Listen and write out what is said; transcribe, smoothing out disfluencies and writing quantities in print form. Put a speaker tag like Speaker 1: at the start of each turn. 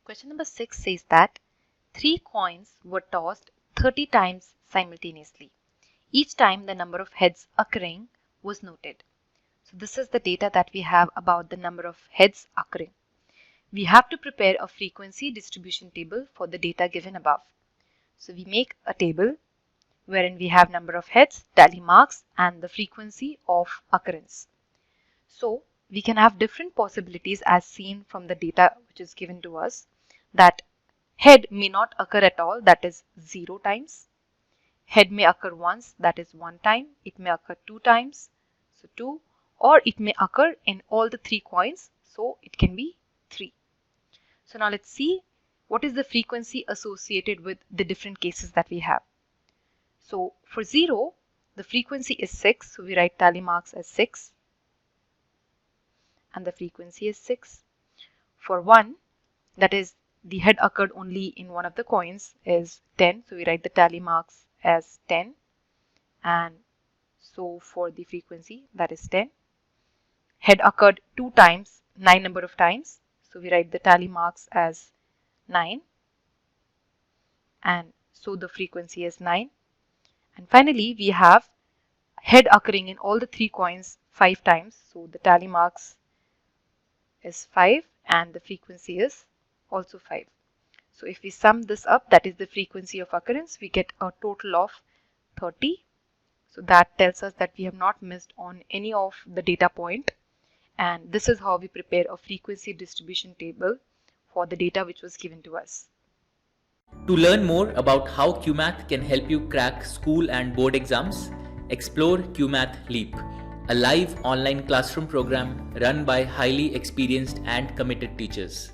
Speaker 1: Question number 6 says that 3 coins were tossed 30 times simultaneously. Each time the number of heads occurring was noted. So this is the data that we have about the number of heads occurring. We have to prepare a frequency distribution table for the data given above. So we make a table wherein we have number of heads, tally marks, and the frequency of occurrence. So we can have different possibilities as seen from the data which is given to us, that head may not occur at all, that is 0 times. Head may occur once, that is 1 time. It may occur 2 times, so 2, or it may occur in all the 3 coins, so it can be 3. So now let's see what is the frequency associated with the different cases that we have. So for 0, the frequency is 6, so we write tally marks as 6. And the frequency is 6. For 1, that is the head occurred only in one of the coins, is 10, so we write the tally marks as 10. And so for the frequency, that is 10. Head occurred 2 times, 9 number of times, so we write the tally marks as 9. And so the frequency is 9. And finally, we have head occurring in all the 3 coins 5 times, so the tally marks is 5 and the frequency is also 5. So if we sum this up, that is the frequency of occurrence, we get a total of 30. So that tells us that we have not missed on any of the data point, and this is how we prepare a frequency distribution table for the data which was given to us.
Speaker 2: To learn more about how QMath can help you crack school and board exams, explore QMath Leap, a live online classroom program run by highly experienced and committed teachers.